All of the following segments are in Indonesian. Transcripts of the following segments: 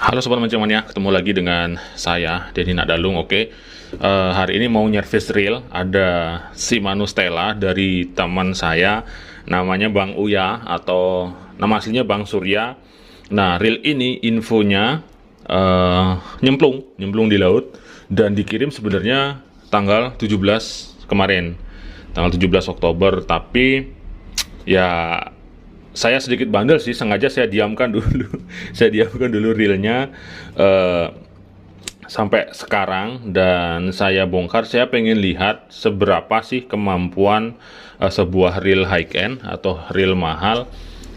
Halo Sobat Mancing Mania, ketemu lagi dengan saya, Denny Nakdalung. Oke, hari ini mau nyervis reel. Ada Shimano Stella dari teman saya, namanya Bang Uya, atau nama aslinya Bang Surya. Nah, reel ini infonya nyemplung di laut, dan dikirim sebenarnya tanggal 17 kemarin, tanggal 17 Oktober. Tapi ya, saya sedikit bandel sih, sengaja saya diamkan dulu. Saya diamkan dulu reelnya sampai sekarang, dan saya bongkar. Saya pengen lihat seberapa sih kemampuan sebuah reel high end atau reel mahal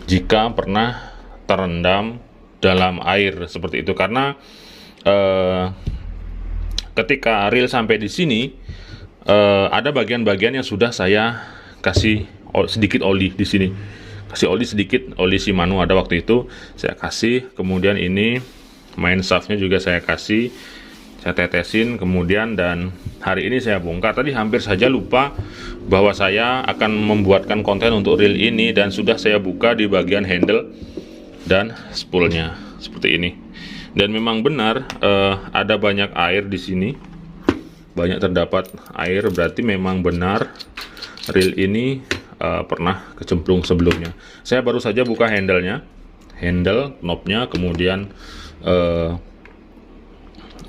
jika pernah terendam dalam air seperti itu. Karena ketika reel sampai di sini, ada bagian-bagian yang sudah saya kasih sedikit oli di sini. Kasih oli sedikit, oli Shimano ada waktu itu saya kasih. Kemudian ini main shaftnya juga saya kasih, saya tetesin kemudian. Dan hari ini saya bongkar. Tadi hampir saja lupa bahwa saya akan membuatkan konten untuk reel ini, dan sudah saya buka di bagian handle dan spoolnya seperti ini. Dan memang benar ada banyak air di sini, banyak terdapat air, berarti memang benar reel ini pernah kecemplung sebelumnya. Saya baru saja buka handle knobnya, kemudian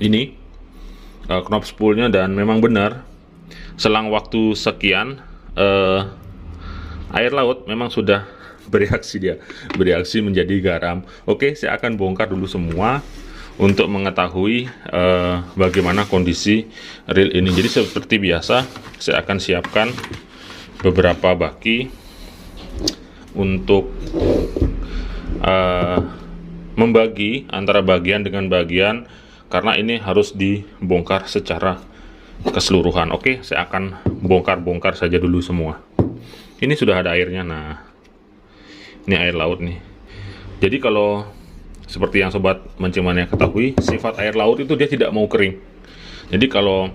ini knob spoolnya, dan memang benar selang waktu sekian air laut memang sudah bereaksi menjadi garam. Oke, saya akan bongkar dulu semua untuk mengetahui bagaimana kondisi reel ini. Jadi seperti biasa, saya akan siapkan beberapa baki untuk membagi antara bagian dengan bagian, karena ini harus dibongkar secara keseluruhan. Oke, saya akan bongkar saja dulu semua. Ini sudah ada airnya. Nah, ini air laut nih. Jadi kalau seperti yang Sobat Mancing Mania ketahui, sifat air laut itu dia tidak mau kering. Jadi kalau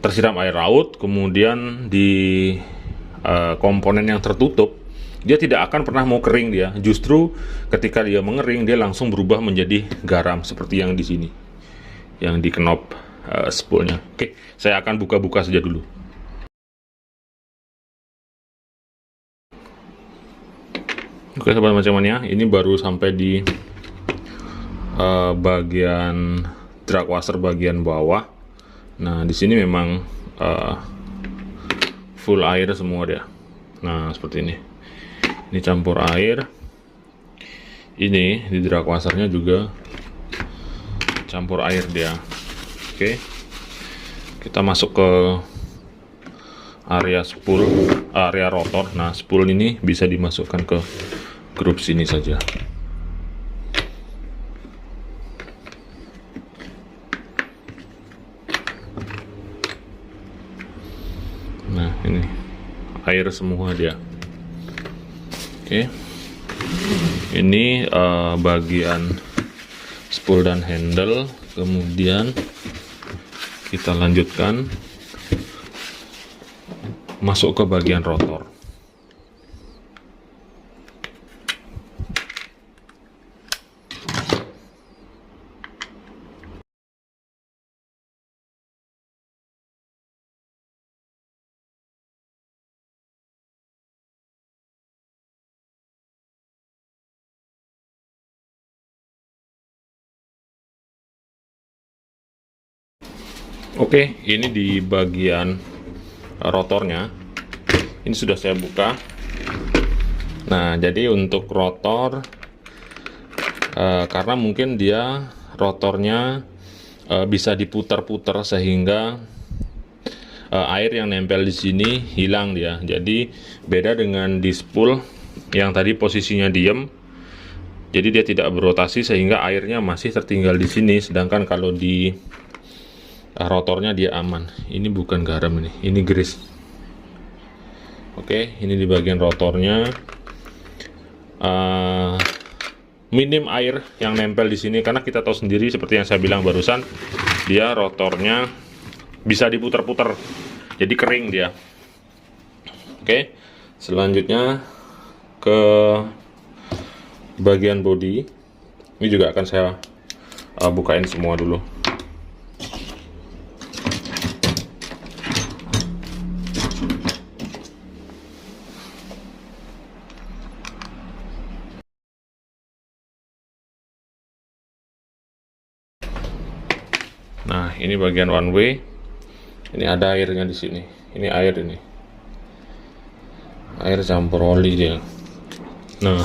tersiram air laut, kemudian di komponen yang tertutup, dia tidak akan pernah mau kering. Dia justru ketika dia mengering, dia langsung berubah menjadi garam, seperti yang di sini, yang di knob spoolnya. Oke, saya akan buka-buka saja dulu. Oke Sobat Mancing Mania, ini baru sampai di bagian drag washer bagian bawah. Nah, di sini memang full air semua dia. Nah, seperti ini. Ini campur air. Ini di drag washernya juga campur air dia. Oke. Kita masuk ke area spool, area rotor. Nah, spool ini bisa dimasukkan ke grup sini saja. Nah, ini air semua dia. Oke, ini bagian spool dan handle. Kemudian kita lanjutkan masuk ke bagian rotor. Oke, ini di bagian rotornya. Ini sudah saya buka. Nah, jadi untuk rotor, karena mungkin dia rotornya bisa diputar-putar sehingga air yang nempel di sini hilang dia. Jadi beda dengan di spool yang tadi posisinya diem, jadi dia tidak berotasi sehingga airnya masih tertinggal di sini. Sedangkan kalau di rotornya dia aman. Ini bukan garam, ini grease. Oke, ini di bagian rotornya minim air yang nempel di sini, karena kita tahu sendiri seperti yang saya bilang barusan, dia rotornya bisa diputar-putar, jadi kering dia. Oke, selanjutnya ke bagian bodi. Ini juga akan saya bukain semua dulu. Nah, ini bagian one way. Ini ada airnya di sini. Ini air ini. Air campur oli dia. Nah,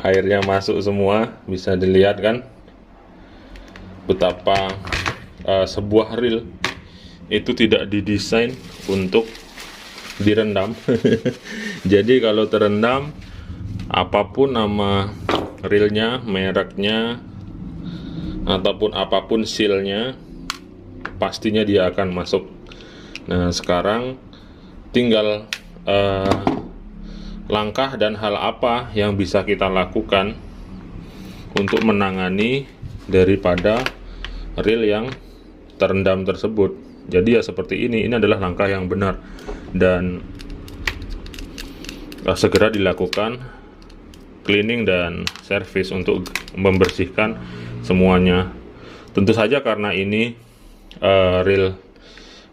airnya masuk semua, bisa dilihat kan betapa sebuah reel itu tidak didesain untuk direndam. Jadi kalau terendam, apapun nama reelnya, mereknya, ataupun apapun sealnya, pastinya dia akan masuk. Nah, sekarang tinggal langkah dan hal apa yang bisa kita lakukan untuk menangani daripada reel yang terendam tersebut. Jadi ya seperti ini adalah langkah yang benar dan segera dilakukan cleaning dan service untuk membersihkan semuanya. Tentu saja karena ini reel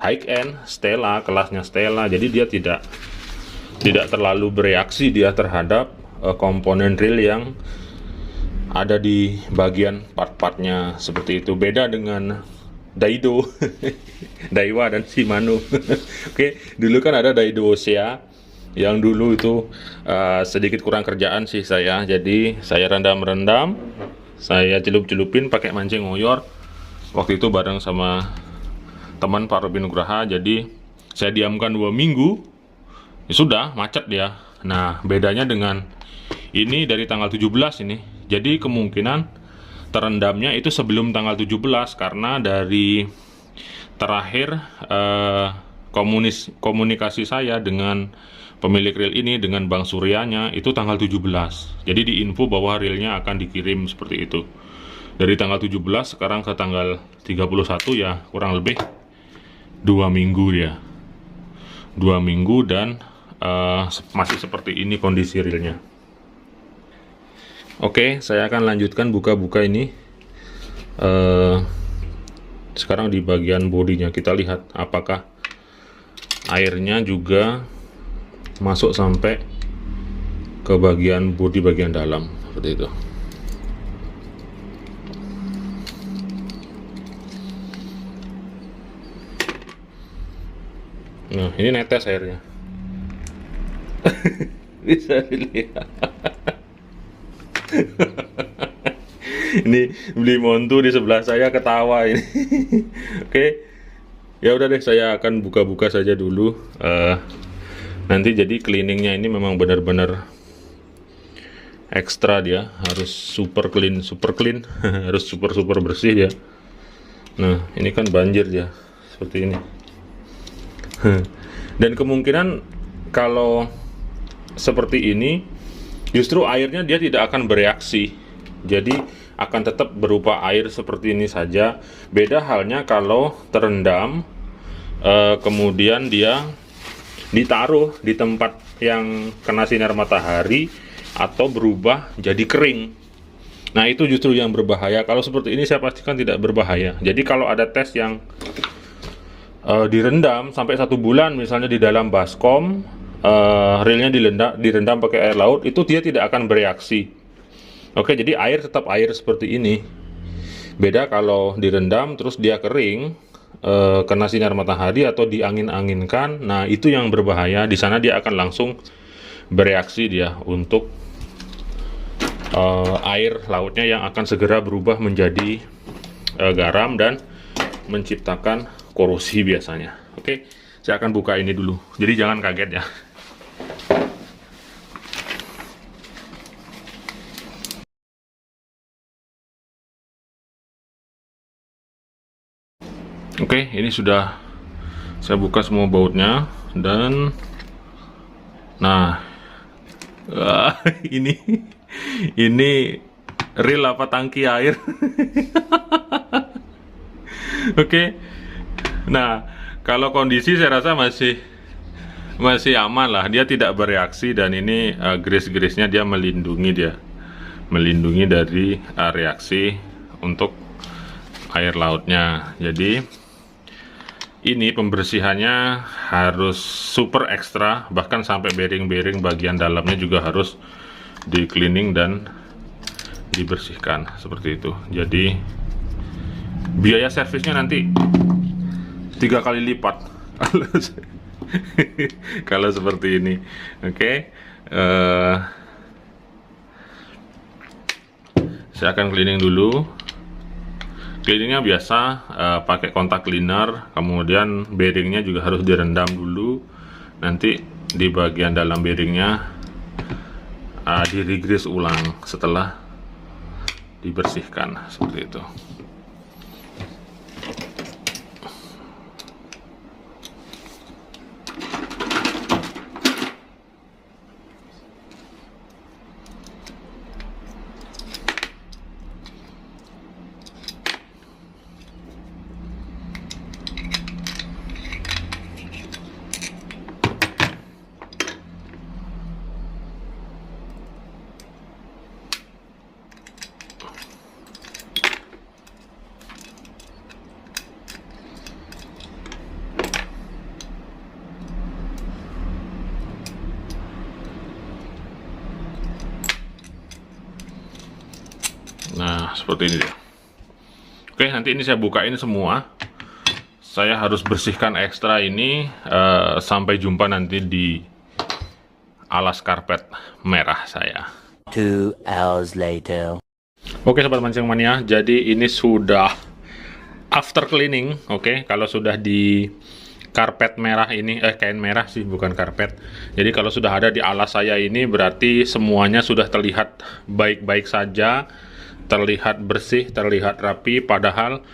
high end Stella, kelasnya Stella, jadi dia tidak terlalu bereaksi dia terhadap komponen reel yang ada di bagian part-partnya seperti itu. Beda dengan Daido, Daiwa dan Shimano. Oke, dulu kan ada Daido Osea yang dulu itu sedikit kurang kerjaan sih saya. Jadi saya rendam, saya celup-celupin pakai mancing oyor. Waktu itu bareng sama teman Pak Robin Nugraha. Jadi saya diamkan 2 minggu, ya sudah macet dia. Nah, bedanya dengan ini dari tanggal 17 ini. Jadi kemungkinan terendamnya itu sebelum tanggal 17 karena dari terakhir komunikasi saya dengan pemilik reel ini dengan Bang Suryanya itu tanggal 17. Jadi diinfo bahwa reelnya akan dikirim seperti itu. Dari tanggal 17 sekarang ke tanggal 31 ya kurang lebih 2 minggu ya. 2 minggu dan masih seperti ini kondisi reelnya. Oke, saya akan lanjutkan buka-buka ini. Sekarang di bagian bodinya kita lihat apakah airnya juga masuk sampai ke bagian bodi bagian dalam seperti itu. Nah, ini netes airnya. Bisa dilihat. Ini beli montu di sebelah saya ketawa ini. Oke, ya udah deh, saya akan buka-buka saja dulu. Nanti jadi cleaningnya ini memang benar-benar ekstra, dia harus super clean harus super bersih ya. Nah, ini kan banjir ya seperti ini. Dan kemungkinan kalau seperti ini justru airnya dia tidak akan bereaksi, jadi akan tetap berupa air seperti ini saja. Beda halnya kalau terendam kemudian dia ditaruh di tempat yang kena sinar matahari atau berubah jadi kering. Nah, itu justru yang berbahaya. Kalau seperti ini saya pastikan tidak berbahaya. Jadi kalau ada tes yang direndam sampai 1 bulan misalnya di dalam baskom, reelnya direndam pakai air laut, itu dia tidak akan bereaksi. Oke, jadi air tetap air seperti ini. Beda kalau direndam terus dia kering, kena sinar matahari atau diangin-anginkan. Nah, itu yang berbahaya. Di sana dia akan langsung bereaksi dia untuk air lautnya yang akan segera berubah menjadi garam dan menciptakan korosi biasanya. Oke, saya akan buka ini dulu. Jadi jangan kaget ya. Oke, ini sudah saya buka semua bautnya dan nah, ini reel apa tangki air. Oke. Nah, kalau kondisi saya rasa masih aman lah, dia tidak bereaksi dan ini grease-grease-nya dia melindungi dia. melindungi dari reaksi untuk air lautnya. Jadi ini pembersihannya harus super ekstra, bahkan sampai bearing-bearing bagian dalamnya juga harus di cleaning dan dibersihkan seperti itu. Jadi biaya servisnya nanti 3 kali lipat kalau seperti ini. Oke. Saya akan cleaning dulu. Cleaningnya biasa pakai kontak cleaner, kemudian bearingnya juga harus direndam dulu. Nanti di bagian dalam bearingnya di regrease ulang setelah dibersihkan seperti itu. Nah, seperti ini dia. Oke, nanti ini saya bukain semua. Saya harus bersihkan ekstra ini. Sampai jumpa nanti di alas karpet merah saya. 2 hours later. Oke, sobat mancing mania, jadi ini sudah after cleaning. Oke, kalau sudah di karpet merah ini, kain merah sih, bukan karpet. Jadi kalau sudah ada di alas saya ini, berarti semuanya sudah terlihat baik-baik saja, terlihat bersih, terlihat rapi. Padahal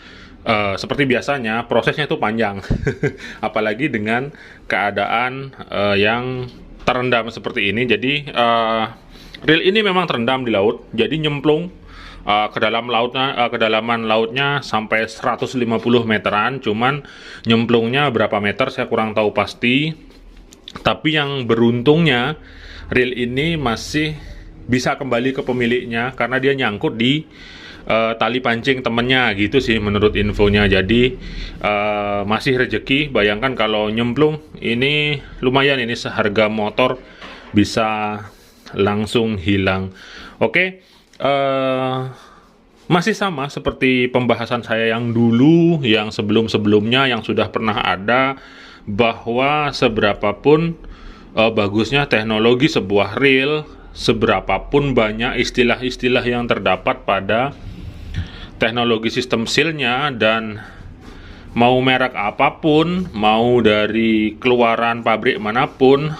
seperti biasanya prosesnya itu panjang. Apalagi dengan keadaan yang terendam seperti ini. Jadi reel ini memang terendam di laut, jadi nyemplung ke dalam lautnya, kedalaman lautnya sampai 150 meteran. Cuman nyemplungnya berapa meter saya kurang tahu pasti. Tapi yang beruntungnya reel ini masih bisa kembali ke pemiliknya karena dia nyangkut di tali pancing temennya gitu sih menurut infonya. Jadi masih rejeki. Bayangkan kalau nyemplung ini lumayan, ini seharga motor bisa langsung hilang. Oke, masih sama seperti pembahasan saya yang dulu, yang sebelum-sebelumnya, yang sudah pernah ada, bahwa seberapapun bagusnya teknologi sebuah reel, seberapapun banyak istilah-istilah yang terdapat pada teknologi sistem seal-nya, dan mau merek apapun, mau dari keluaran pabrik manapun,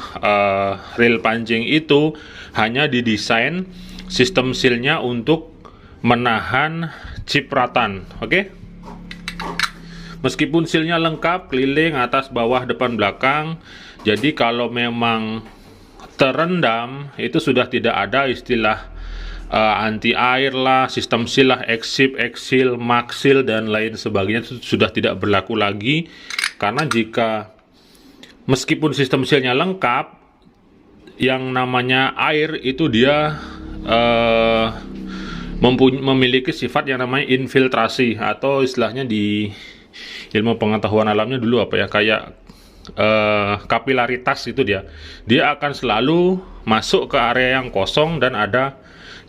reel pancing itu hanya didesain sistem seal-nya untuk menahan cipratan. Oke? Meskipun seal-nya lengkap, keliling, atas, bawah, depan, belakang. Jadi kalau memang terendam, itu sudah tidak ada istilah anti air lah, sistem seal lah, exip, exil, maxil, dan lain sebagainya. Itu sudah tidak berlaku lagi. Karena jika meskipun sistem seal-nya lengkap, yang namanya air itu dia memiliki sifat yang namanya infiltrasi, atau istilahnya di ilmu pengetahuan alamnya dulu apa ya, kayak kapilaritas. Itu dia akan selalu masuk ke area yang kosong dan ada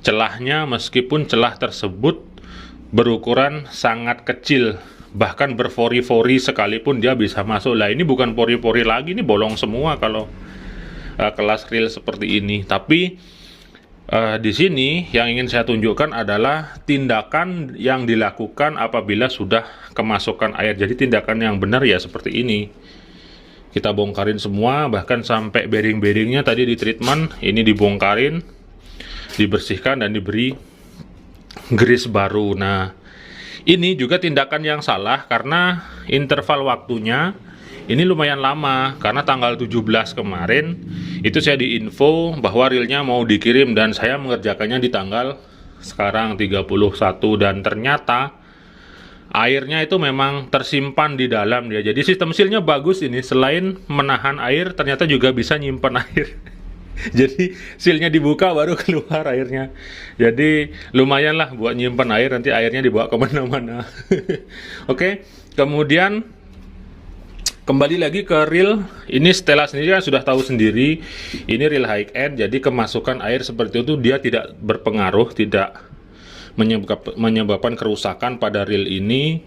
celahnya, meskipun celah tersebut berukuran sangat kecil, bahkan berfori-fori sekalipun dia bisa masuk. Lah ini bukan pori-pori lagi, ini bolong semua kalau kelas reel seperti ini. Tapi di sini yang ingin saya tunjukkan adalah tindakan yang dilakukan apabila sudah kemasukan air. Jadi tindakan yang benar ya seperti ini. Kita bongkarin semua, bahkan sampai bearing-bearingnya tadi di treatment, ini dibongkarin, dibersihkan, dan diberi grease baru. Nah, ini juga tindakan yang salah karena interval waktunya ini lumayan lama. Karena tanggal 17 kemarin itu saya diinfo bahwa reelnya mau dikirim, dan saya mengerjakannya di tanggal sekarang 31, dan ternyata airnya itu memang tersimpan di dalam dia. Jadi sistem sealnya bagus ini, selain menahan air ternyata juga bisa nyimpen air. Jadi sealnya dibuka baru keluar airnya. Jadi lumayan lah buat nyimpan air, nanti airnya dibawa kemana-mana. Oke, kemudian kembali lagi ke reel. Ini Stella sendiri kan sudah tahu sendiri, ini reel high end, jadi kemasukan air seperti itu dia tidak berpengaruh, tidak menyebabkan kerusakan pada reel ini.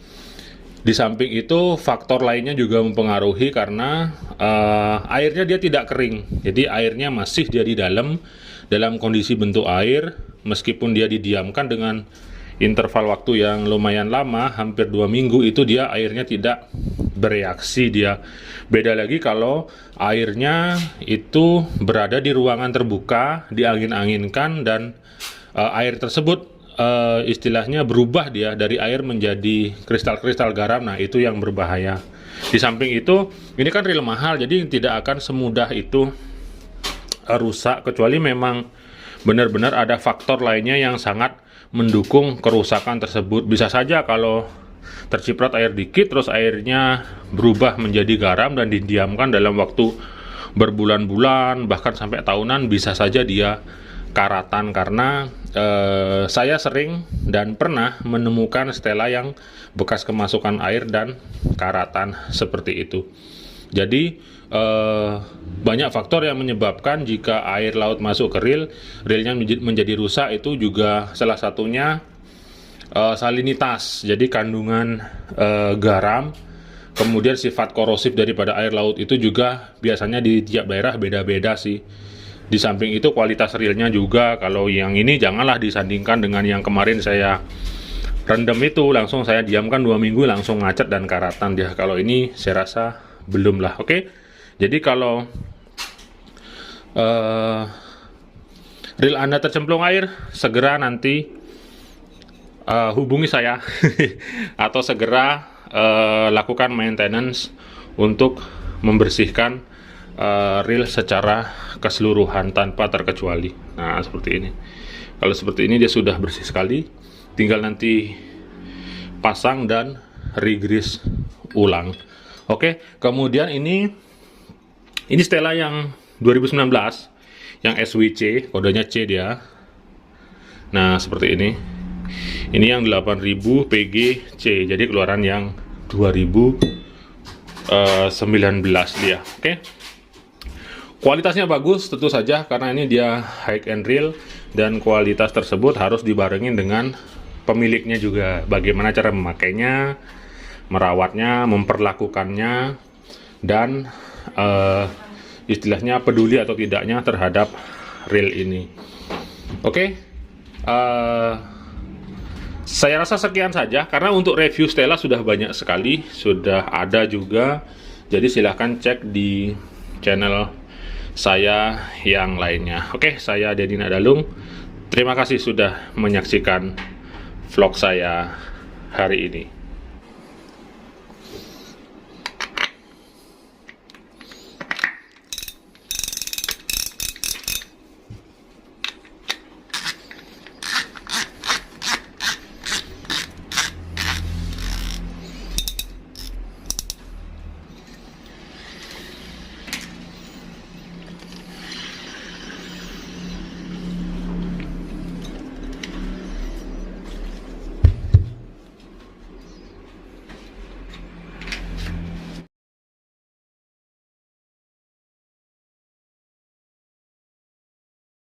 Di samping itu faktor lainnya juga mempengaruhi karena airnya dia tidak kering, jadi airnya masih dia di dalam kondisi bentuk air, meskipun dia didiamkan dengan interval waktu yang lumayan lama, hampir 2 minggu, itu dia airnya tidak bereaksi. Dia beda lagi kalau airnya itu berada di ruangan terbuka, diangin-anginkan, dan air tersebut istilahnya berubah dia dari air menjadi kristal-kristal garam. Nah, itu yang berbahaya. Di samping itu, ini kan reel mahal, jadi tidak akan semudah itu rusak, kecuali memang benar-benar ada faktor lainnya yang sangat mendukung kerusakan tersebut. Bisa saja kalau terciprat air dikit, terus airnya berubah menjadi garam dan didiamkan dalam waktu berbulan-bulan, bahkan sampai tahunan, bisa saja dia karatan. Karena saya sering dan pernah menemukan Stella yang bekas kemasukan air dan karatan seperti itu. Jadi banyak faktor yang menyebabkan jika air laut masuk ke reelnya menjadi rusak. Itu juga salah satunya salinitas, jadi kandungan garam. Kemudian sifat korosif daripada air laut itu juga biasanya di tiap daerah beda-beda sih. Di samping itu kualitas reelnya juga, kalau yang ini janganlah disandingkan dengan yang kemarin saya rendam itu, langsung saya diamkan 2 minggu langsung ngacet dan karatan dia. Kalau ini saya rasa belum lah. Oke, jadi kalau reel Anda tercemplung air, segera nanti hubungi saya atau segera lakukan maintenance untuk membersihkan reel secara keseluruhan tanpa terkecuali. Nah, seperti ini. Kalau seperti ini dia sudah bersih sekali, tinggal nanti pasang dan re-grease ulang. Oke, kemudian ini Stella yang 2019 yang SWC, kodenya C dia. Nah, seperti ini. Ini yang 8000 PGC, jadi keluaran yang 2019 dia. Oke. Kualitasnya bagus tentu saja, karena ini dia high end reel, dan kualitas tersebut harus dibarengin dengan pemiliknya juga, bagaimana cara memakainya, merawatnya, memperlakukannya, dan istilahnya peduli atau tidaknya terhadap reel ini. Oke, saya rasa sekian saja, karena untuk review Stella sudah banyak sekali, sudah ada juga, jadi silahkan cek di channel saya yang lainnya. Oke, saya Deddy Nadalung. Terima kasih sudah menyaksikan vlog saya hari ini.